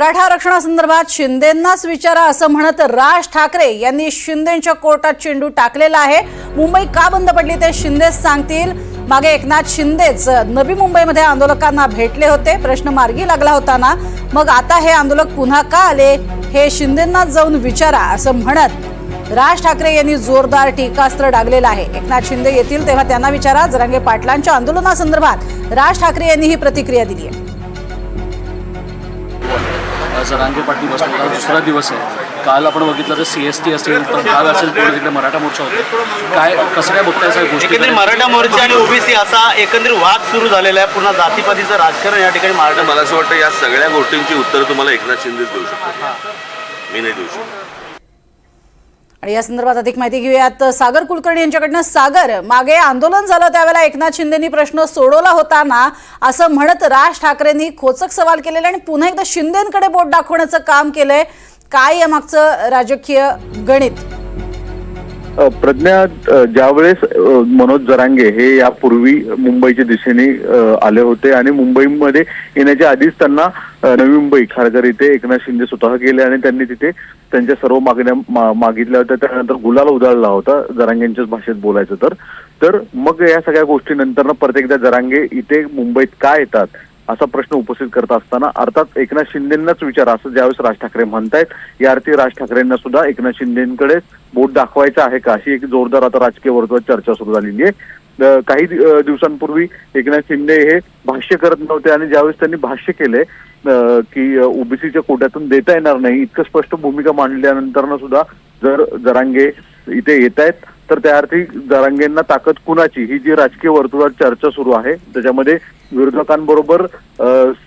मराठा आरक्षणासंदर्भात शिंदेंनाच विचारा असं म्हणत राज ठाकरे यांनी शिंदेंच्या कोर्टात चेंडू टाकलेला आहे। मुंबई का बंद पडली ते शिंदेच सांगतील। मागे एकनाथ शिंदेच नवी मुंबईमध्ये आंदोलकांना भेटले होते, प्रश्न मार्गी लागला होता ना, मग आता हे आंदोलक पुन्हा का आले हे शिंदेंनाच जाऊन विचारा असं म्हणत राज ठाकरे यांनी जोरदार टीकास्त्र डागलेलं आहे। एकनाथ शिंदे येतील तेव्हा त्यांना विचारा। जरांगे पाटलांच्या आंदोलनासंदर्भात राज ठाकरे यांनी ही प्रतिक्रिया दिली आहे। जरांगे पाटील बसलेला दुसरा दिवस आहे। काल आपण बघितलं तर CST असेल तर भाग असेल पूर्ण तिकडे मराठा मोर्चा होते। काय कसं काय बघताय सगळ्या गोष्टी? एकंदरीत मराठा मोर्चा आणि ओबीसी असा एकंदरीत वाद सुरू झालेला आहे। पुन्हा जातीपातीचं राजकारण या ठिकाणी मराठा। मला असं वाटतं या सगळ्या गोष्टींची उत्तरं तुम्हाला एकनाथ शिंदेच देऊ शकतात, मी नाही देऊ शकत। आणि या संदर्भात अधिक माहिती घेऊयात सागर कुलकर्णी यांच्याकडनं। सागर, मागे आंदोलन झालं त्यावेळेला एकनाथ शिंदेंनी प्रश्न सोडवला होता ना असं म्हणत राज ठाकरेंनी खोचक सवाल केलेला आणि पुन्हा एकदा शिंदेंकडे बोट दाखवण्याचं काम केलंय। काय या मागचं राजकीय गणित? प्रज्ञा, ज्यावेळेस मनोज जरांगे हे यापूर्वी मुंबईच्या दिशेने आले होते आणि मुंबईमध्ये येण्याच्या आधीच त्यांना नवी मुंबई खारघर इथे एकनाथ शिंदे स्वतः गेले आणि त्यांनी तिथे त्यांच्या सर्व मागण्या मागितल्या होत्या। त्यानंतर गुलाल उधळला होता जरांगेंच्याच भाषेत बोलायचं तर मग या सगळ्या गोष्टीनंतर परत एकदा जरांगे इथे मुंबईत का येतात असा प्रश्न उपस्थित करत असताना अर्थात एकनाथ शिंदेंनाच विचारा असं ज्यावेळेस राज ठाकरे म्हणतायत, या अर्थी राज ठाकरेंना सुद्धा एकनाथ शिंदेंकडे बोट दाखवायचं आहे का अशी एक जोरदार आता राजकीय वर्तुळात चर्चा सुरू झालेली आहे। काही दिवसांपूर्वी एकनाथ शिंदे हे भाष्य करत नव्हते आणि ज्यावेळेस त्यांनी भाष्य केले की ओबीसीच्या कोट्यातून देता येणार नाही इतकं स्पष्ट भूमिका मांडल्यानंतर सुद्धा जर जरांगे इथे येत आहेत तर त्या अर्थी जरांगेंना ताकद कुणाची ही जी राजकीय वर्तुळात चर्चा सुरू आहे त्याच्यामध्ये विरोधकांबरोबर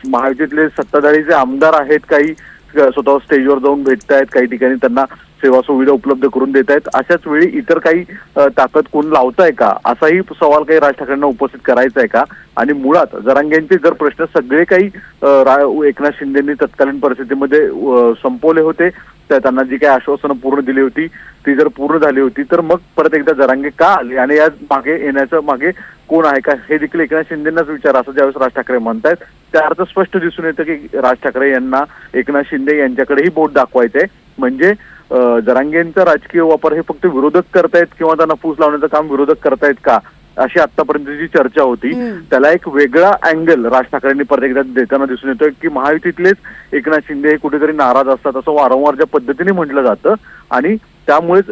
महायुतीतले सत्ताधारी जे आमदार आहेत काही स्वतः स्टेजवर जाऊन भेटतायत, काही ठिकाणी त्यांना सेवा सुविधा उपलब्ध करून देत आहेत। अशाच वेळी इतर काही ताकद कोण लावताय का असाही सवाल काही राज ठाकरेंना उपस्थित करायचा आहे का? आणि मुळात जरांगेंचे जर प्रश्न सगळे काही एकनाथ शिंदेंनी तत्कालीन परिस्थितीमध्ये संपवले होते, त्यांना जी काही आश्वासनं पूर्ण दिली होती ती जर पूर्ण झाली होती तर मग परत एकदा जरांगे का आले आणि या मागे येण्याचं मागे कोण आहे का हे देखील एकनाथ शिंदेंनाच विचार असं ज्यावेळेस राज ठाकरे म्हणतायत त्या अर्थ स्पष्ट दिसून येतं की राज ठाकरे यांना एकनाथ शिंदे यांच्याकडेही बोट दाखवायचंय। म्हणजे जरांगेंचा राजकीय वापर हे फक्त विरोधक करतायत किंवा त्यांना फूस लावण्याचं काम विरोधक करतायत का अशी आतापर्यंतची चर्चा होती। त्याला एक वेगळा अँगल राज ठाकरेंनी परत एकदा देताना दिसून येतोय की महायुतीतलेच एकनाथ शिंदे हे कुठेतरी नाराज असतात असं वारंवार ज्या पद्धतीने म्हटलं जातं आणि त्यामुळेच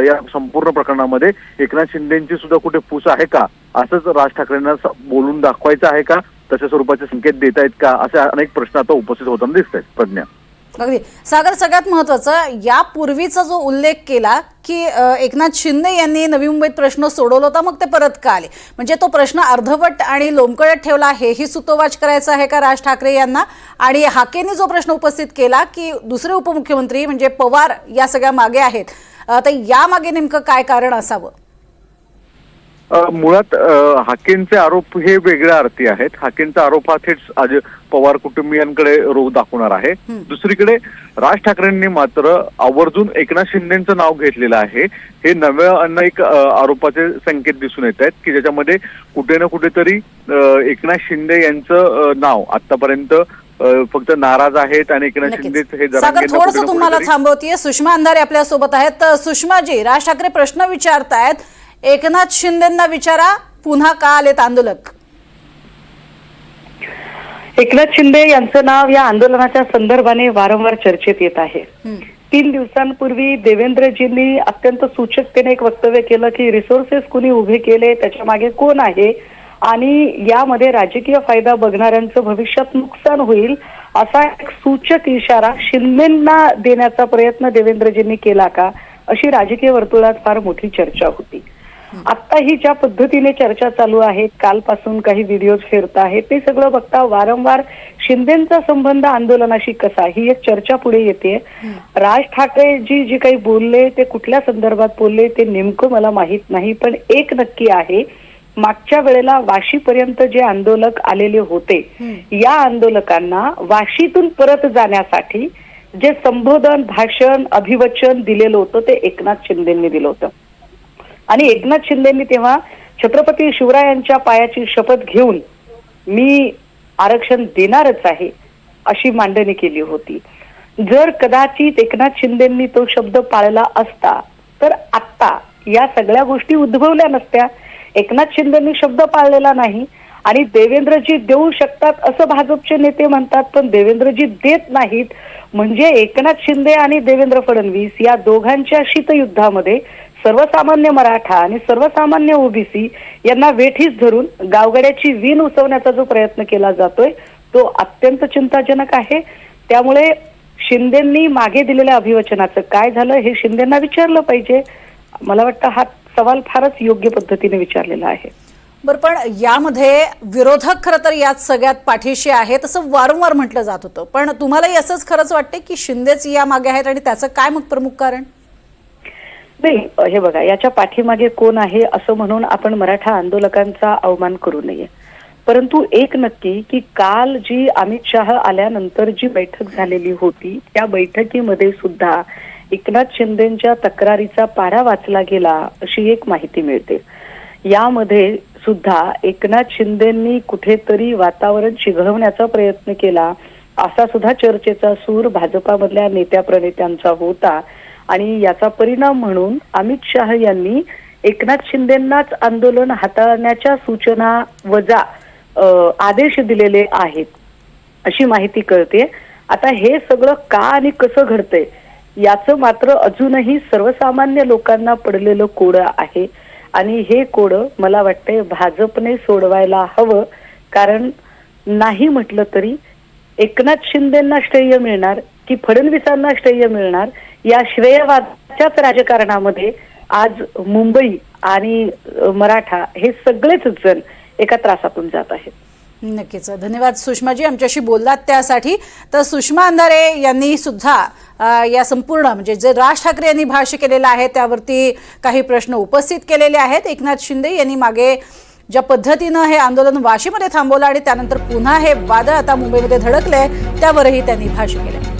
या संपूर्ण प्रकरणामध्ये एकनाथ शिंदेची सुद्धा कुठे फूस आहे का असंच राज ठाकरेंना बोलून दाखवायचं आहे का, तशा स्वरूपाचे संकेत देत आहेत का असे अनेक प्रश्न आता उपस्थित होताना दिसत आहेत। प्रज्ञा, अगदी सागर, सगळ्यात महत्वाचं यापूर्वीचा जो उल्लेख केला की एकनाथ शिंदे यांनी नवी मुंबईत प्रश्न सोडवला होता मग ते परत का आले, म्हणजे तो प्रश्न अर्धवट आणि लोंबकळत ठेवला हेही सुतोवाच करायचं आहे का राज ठाकरे यांना? आणि हाकेंनी जो प्रश्न उपस्थित केला की दुसरे उपमुख्यमंत्री म्हणजे पवार या सगळ्या मागे आहेत, तर या मागे नेमकं काय कारण असावं? मुळात हाकेंचे आरोप हे वेगळ्या अर्थी आहेत। हाकेंचा आरोप हा थेट आज पवार कुटुंबियांकडे रोख दाखवणार आहे। दुसरीकडे राज ठाकरेंनी मात्र आवर्जून एकनाथ शिंदेचं नाव घेतलेलं आहे। हे नव्या एक आरोपाचे संकेत दिसून येत आहेत की ज्याच्यामध्ये कुठे ना कुठेतरी एकनाथ शिंदे यांचं नाव आतापर्यंत फक्त नाराज आहेत आणि एकनाथ शिंदे हे थोडंसं तुम्हाला थांबवतीये। सुषमा अंधारे आपल्या सोबत आहेत। सुषमाजी, राज ठाकरे प्रश्न विचारतायत, एकनाथ शिंदेंना विचारा पुन्हा का आलेत आंदोलक? एकनाथ शिंदे यांचं नाव या आंदोलनाच्या संदर्भाने वारंवार चर्चेत येत आहे। 3 दिवसांपूर्वी देवेंद्रजींनी अत्यंत सूचकतेने एक वक्तव्य केलं की रिसोर्सेस कुणी उभे केले, त्याच्या मागे कोण आहे आणि यामध्ये राजकीय फायदा बघणाऱ्यांचं भविष्यात नुकसान होईल असा एक सूचक इशारा शिंदेंना देण्याचा प्रयत्न देवेंद्रजींनी केला का अशी राजकीय वर्तुळात फार मोठी चर्चा होती। आता ही ज्या पद्धतीने चर्चा चालू आहे, कालपासून काही व्हिडिओज फिरत आहेत, ते सगळं बघता वारंवार शिंदेचा संबंध आंदोलनाशी कसा ही एक चर्चा पुढे येते। राज ठाकरे जी काही बोलले ते कुठल्या संदर्भात बोलले ते नेमकं मला माहित नाही, पण एक नक्की आहे, मागच्या वेळेला वाशीपर्यंत जे आंदोलक आलेले होते या आंदोलकांना वाशीतून परत जाण्यासाठी जे संबोधन, भाषण, अभिवचन दिलेलं होतं ते एकनाथ शिंदेंनी दिलं होतं आणि एकनाथ शिंदेंनी तेव्हा छत्रपती शिवरायांच्या पायाची शपथ घेऊन मी आरक्षण देणारच आहे अशी मांडणी केली होती. जर कदाचित एकनाथ शिंदेंनी तो शब्द पाळला असता तर आत्ता या सगळ्या गोष्टी उद्भवल्या नसत्या. एकनाथ शिंदेंनी शब्द पाळलेला नाही आणि देवेंद्रजी देऊ शकतात असं भाजपचे नेते म्हणतात, पण देवेंद्रजी देत नाहीत. म्हणजे एकनाथ शिंदे आणि देवेंद्र फडणवीस या दोघांच्या शीतयुद्धामध्ये सर्वसामान्य मराठा आणि सर्वसामान्य ओबीसी यांना वेठीस धरून गावगाड्याची वीण उसवण्याचा जो प्रयत्न केला जातोय तो अत्यंत चिंताजनक आहे. त्यामुळे शिंदेंनी मागे दिलेल्या अभिवचनाचं काय झालं हे शिंदेंना विचारलं पाहिजे. मला वाटतं हा सवाल फारच योग्य पद्धतीने विचारलेला आहे. बरं, पण यामध्ये विरोधक खरं तर यात सगळ्यात पाठीशी आहेत असं वारंवार म्हटलं जात होतं, पण तुम्हालाही असंच खरंच वाटते की शिंदेच या मागे आहेत आणि त्याचं काय मग प्रमुख कारण? नाही, हे बघा, याच्या पाठीमागे कोण आहे असं म्हणून आपण मराठा आंदोलकांचा अवमान करू नये. परंतु एक नक्की की काल जी अमित शाह आल्यानंतर जी बैठक झालेली होती त्या बैठकीमध्ये सुद्धा एकनाथ शिंदेंच्या तक्रारीचा पाढा वाचला गेला अशी एक माहिती मिळते. यामध्ये सुद्धा एकनाथ शिंदेंनी कुठेतरी वातावरण चिघळवण्याचा प्रयत्न केला असा सुद्धा चर्चेचा सूर भाजपामधल्या नेत्या प्रणेत्यांचा होता आणि याचा परिणाम म्हणून अमित शाह यांनी एकनाथ शिंदेंनाच आंदोलन हाताळण्याच्या सूचना वजा आदेश दिलेले आहेत अशी माहिती कळते. आता हे सगळं का आणि कसं घडतंय याचं मात्र अजूनही सर्वसामान्य लोकांना पडलेलं कोडं आहे आणि हे कोडं मला वाटतंय भाजपने सोडवायला हवं. कारण नाही म्हटलं तरी एकनाथ शिंदेंना श्रेय मिळणार की फडणवीसांना श्रेय मिळणार या श्रेयवादाच्याच राजकारणामध्ये आज मुंबई आणि मराठा हे सगळेच जण एका त्रासातून जात आहेत. नक्कीच, धन्यवाद सुषमाजी आमच्याशी बोललात त्यासाठी. तर सुषमा अंधारे यांनी सुद्धा या संपूर्ण म्हणजे जे राज ठाकरे यांनी भाष्य केलेलं आहे त्यावरती काही प्रश्न उपस्थित केलेले आहेत. एकनाथ शिंदे यांनी मागे ज्या पद्धतीनं हे आंदोलन वाशीमध्ये थांबवलं आणि त्यानंतर पुन्हा हे वादळ आता मुंबईमध्ये धडकले त्यावरही त्यांनी भाष्य केले.